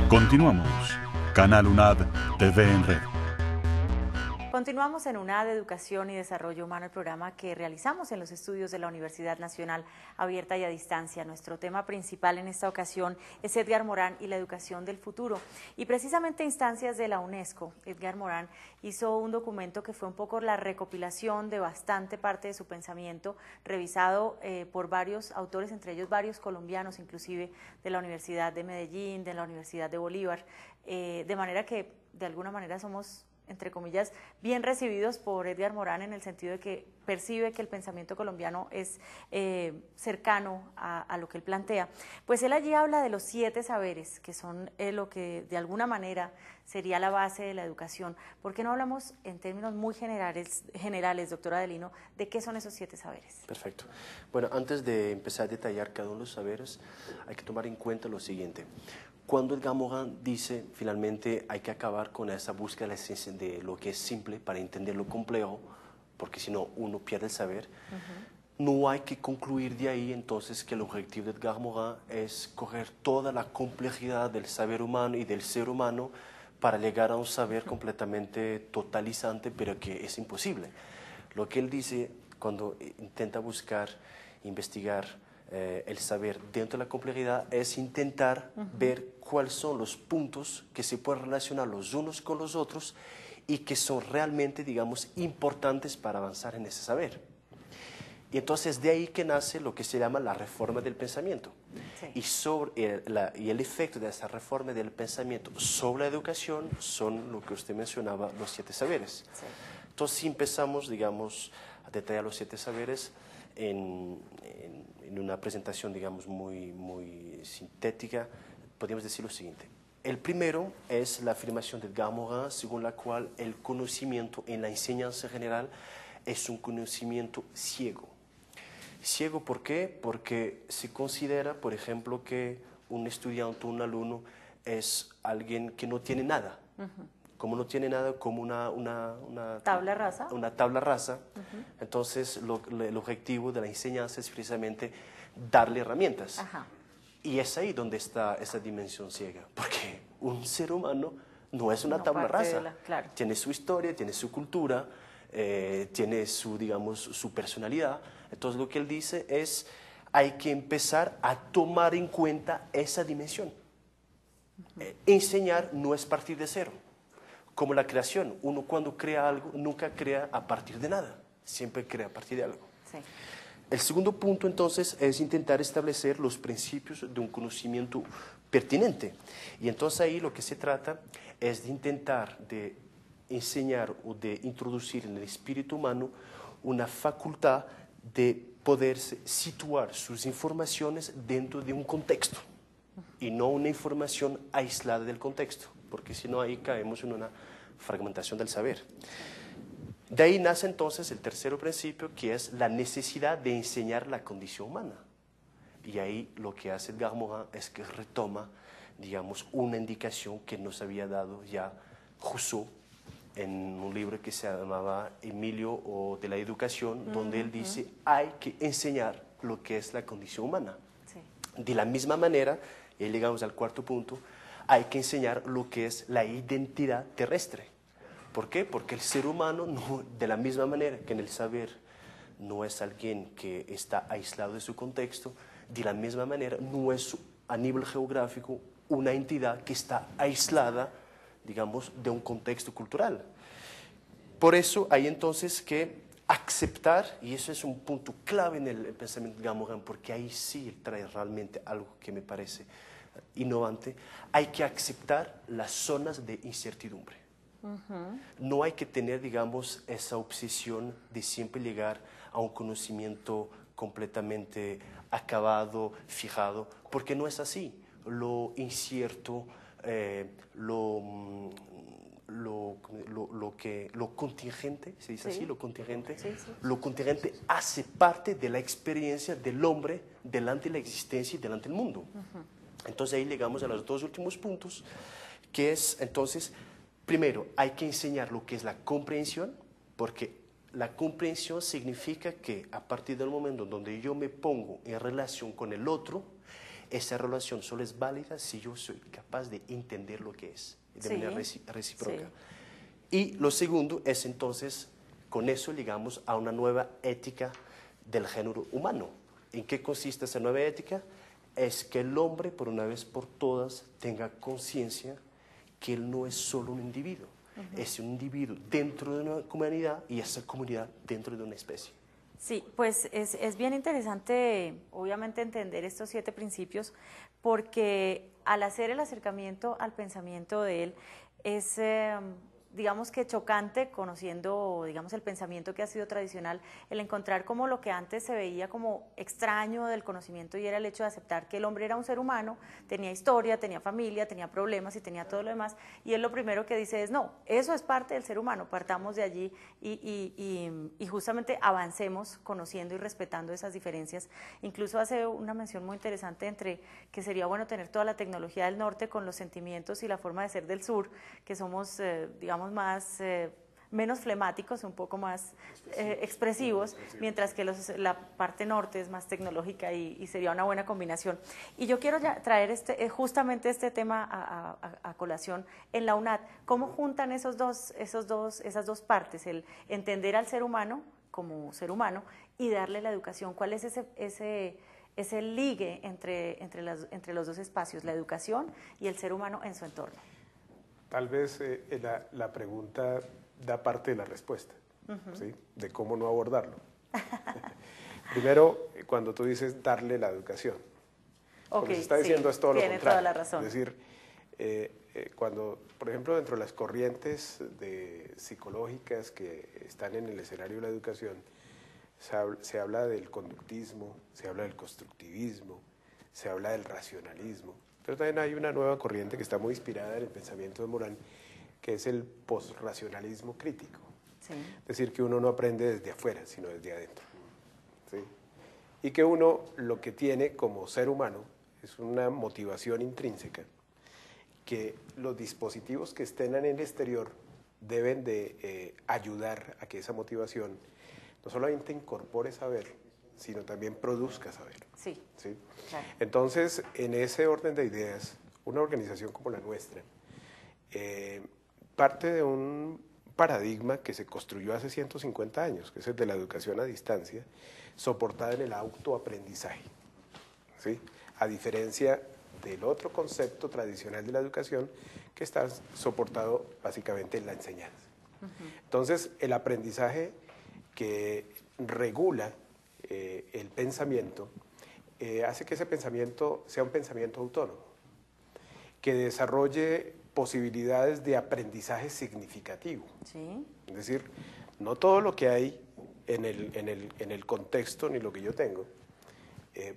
Continuamos. Canal UNAD TV en Red. Continuamos en UNAD Educación y Desarrollo Humano, el programa que realizamos en los estudios de la Universidad Nacional Abierta y a Distancia. Nuestro tema principal en esta ocasión es Edgar Morán y la educación del futuro. Y precisamente a instancias de la UNESCO, Edgar Morán hizo un documento que fue un poco la recopilación de bastante parte de su pensamiento, revisado por varios autores, entre ellos varios colombianos, inclusive de la Universidad de Medellín, de la Universidad de Bolívar, de manera que de alguna manera somos, entre comillas, bien recibidos por Edgar Morán en el sentido de que percibe que el pensamiento colombiano es cercano a lo que él plantea. Pues él allí habla de los 7 saberes, que son lo que de alguna manera sería la base de la educación. ¿Por qué no hablamos en términos muy generales, doctora Adelino, de qué son esos 7 saberes? Perfecto. Bueno, antes de empezar a detallar cada uno de los saberes, hay que tomar en cuenta lo siguiente. Cuando Edgar Morán dice, finalmente, hay que acabar con esa búsqueda de la esencia de lo que es simple para entender lo complejo, porque si no, uno pierde el saber, no hay que concluir de ahí entonces que el objetivo de Edgar Morán es coger toda la complejidad del saber humano y del ser humano para llegar a un saber completamente totalizante, pero que es imposible. Lo que él dice cuando intenta buscar, investigar el saber dentro de la complejidad es intentar ver cuáles son los puntos que se pueden relacionar los unos con los otros y que son realmente, digamos, importantes para avanzar en ese saber. Y entonces de ahí que nace lo que se llama la reforma del pensamiento. Sí. Y el efecto de esa reforma del pensamiento sobre la educación son lo que usted mencionaba, los 7 saberes. Sí. Entonces si empezamos, digamos, a detallar los 7 saberes en una presentación, digamos, muy sintética, podríamos decir lo siguiente. El primero es la afirmación de Edgar Morán, según la cual el conocimiento en la enseñanza general es un conocimiento ciego. Ciego, ¿por qué? Porque se considera, por ejemplo, que un estudiante o un alumno es alguien que no tiene nada. Como no tiene nada, como una tabla rasa. Una tabla rasa. Entonces, el objetivo de la enseñanza es precisamente darle herramientas. Y es ahí donde está esa dimensión ciega, porque un ser humano no es una tabla rasa. Claro. Tiene su historia, tiene su cultura, tiene su, digamos, su personalidad. Entonces, lo que él dice es, hay que empezar a tomar en cuenta esa dimensión. Enseñar no es partir de cero. Como la creación, uno cuando crea algo nunca crea a partir de nada, siempre crea a partir de algo. Sí. El segundo punto entonces es intentar establecer los principios de un conocimiento pertinente. Y entonces ahí lo que se trata es de intentar de enseñar o de introducir en el espíritu humano una facultad de poderse situar sus informaciones dentro de un contexto y no una información aislada del contexto, porque si no ahí caemos en una fragmentación del saber. De ahí nace entonces el tercer principio, que es la necesidad de enseñar la condición humana. Y ahí lo que hace Edgar Morán es que retoma, digamos, una indicación que nos había dado ya Rousseau en un libro que se llamaba Emilio o de la educación, donde él dice, hay que enseñar lo que es la condición humana. Sí. De la misma manera, y ahí llegamos al cuarto punto, hay que enseñar lo que es la identidad terrestre. ¿Por qué? Porque el ser humano, no, de la misma manera que en el saber no es alguien que está aislado de su contexto, de la misma manera no es a nivel geográfico una entidad que está aislada, digamos, de un contexto cultural. Por eso hay entonces que aceptar, y eso es un punto clave en el pensamiento de Edgar Morán, porque ahí sí trae realmente algo que me parece innovante, hay que aceptar las zonas de incertidumbre. No hay que tener, digamos, esa obsesión de siempre llegar a un conocimiento completamente acabado, fijado, porque no es así. Lo incierto, lo contingente, se dice así, lo contingente, lo contingente hace parte de la experiencia del hombre delante de la existencia y delante del mundo. Entonces ahí llegamos a los 2 últimos puntos, que es entonces, primero, hay que enseñar lo que es la comprensión, porque la comprensión significa que a partir del momento donde yo me pongo en relación con el otro, Esa relación solo es válida si yo soy capaz de entender lo que es, de manera recíproca. Y lo segundo es entonces, con eso llegamos a una nueva ética del género humano. ¿En qué consiste esa nueva ética? Es que el hombre, por una vez por todas, tenga conciencia que él no es solo un individuo, es un individuo dentro de una comunidad y esa comunidad dentro de una especie. Sí, pues es bien interesante, obviamente, entender estos 7 principios, porque al hacer el acercamiento al pensamiento de él, es, digamos que chocante, conociendo, digamos, el pensamiento que ha sido tradicional, el encontrar como lo que antes se veía como extraño del conocimiento y era el hecho de aceptar que el hombre era un ser humano, tenía historia, tenía familia, tenía problemas y tenía todo lo demás, y él lo primero que dice es, no, eso es parte del ser humano, partamos de allí y justamente avancemos conociendo y respetando esas diferencias. Incluso hace una mención muy interesante entre que sería bueno tener toda la tecnología del norte con los sentimientos y la forma de ser del sur, que somos, digamos, más, menos flemáticos, un poco más expresivos, mientras que la parte norte es más tecnológica y sería una buena combinación. Y yo quiero ya traer justamente este tema a colación en la UNAD. ¿Cómo juntan esas dos partes, el entender al ser humano como ser humano y darle la educación? ¿Cuál es ese ligue entre los dos espacios, la educación y el ser humano en su entorno? Tal vez la pregunta da parte de la respuesta, ¿sí? De cómo no abordarlo. Primero, cuando tú dices darle la educación, lo que se está diciendo es todo lo contrario. Toda la razón. Es decir, cuando, por ejemplo, dentro de las corrientes psicológicas que están en el escenario de la educación, se habla del conductismo, se habla del constructivismo, se habla del racionalismo. Pero también hay una nueva corriente que está muy inspirada en el pensamiento de Morán, que es el postracionalismo crítico. Sí. Es decir, que uno no aprende desde afuera, sino desde adentro. ¿Sí? Y que uno lo que tiene como ser humano es una motivación intrínseca, que los dispositivos que estén en el exterior deben de ayudar a que esa motivación no solamente incorpore saber, sino también produzca saber. Sí. ¿Sí? Claro. Entonces, en ese orden de ideas, una organización como la nuestra parte de un paradigma que se construyó hace 150 años, que es el de la educación a distancia, soportada en el autoaprendizaje, ¿sí? A diferencia del otro concepto tradicional de la educación, que está soportado básicamente en la enseñanza. Entonces, el aprendizaje que regula el pensamiento hace que ese pensamiento sea un pensamiento autónomo, que desarrolle posibilidades de aprendizaje significativo. Sí. Es decir, no todo lo que hay en el contexto ni lo que yo tengo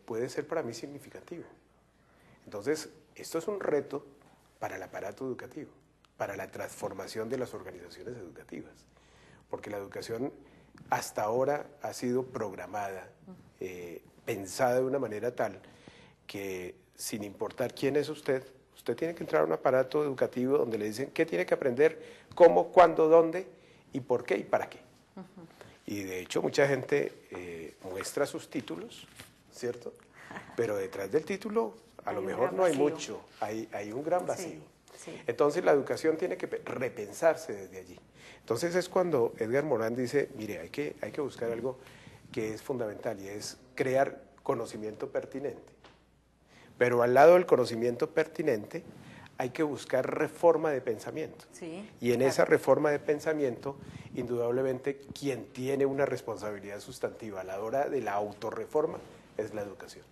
puede ser para mí significativo. Entonces, esto es un reto para el aparato educativo, para la transformación de las organizaciones educativas, porque la educación hasta ahora ha sido programada, pensada de una manera tal que sin importar quién es usted tiene que entrar a un aparato educativo donde le dicen qué tiene que aprender, cómo, cuándo, dónde y por qué y para qué. Y de hecho mucha gente muestra sus títulos, ¿cierto? Pero detrás del título a lo mejor no hay mucho, hay un gran vacío. Sí, sí. Entonces la educación tiene que repensarse desde allí. Entonces es cuando Edgar Morán dice, mire, hay que buscar algo que es fundamental y es crear conocimiento pertinente. Pero al lado del conocimiento pertinente hay que buscar reforma de pensamiento. Sí, y en esa reforma de pensamiento, indudablemente, quien tiene una responsabilidad sustantiva a la hora de la autorreforma es la educación.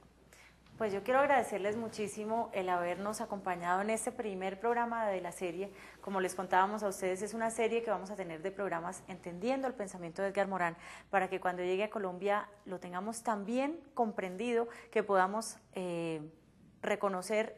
Pues yo quiero agradecerles muchísimo el habernos acompañado en este primer programa de la serie. Como les contábamos a ustedes, es una serie que vamos a tener de programas entendiendo el pensamiento de Edgar Morán para que cuando llegue a Colombia lo tengamos tan bien comprendido que podamos reconocer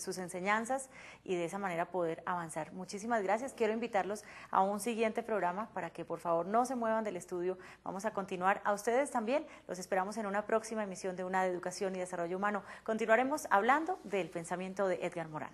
sus enseñanzas y de esa manera poder avanzar. Muchísimas gracias. Quiero invitarlos a un siguiente programa para que por favor no se muevan del estudio. Vamos a continuar. A ustedes también los esperamos en una próxima emisión de Una de Educación y Desarrollo Humano. Continuaremos hablando del pensamiento de Edgar Morán.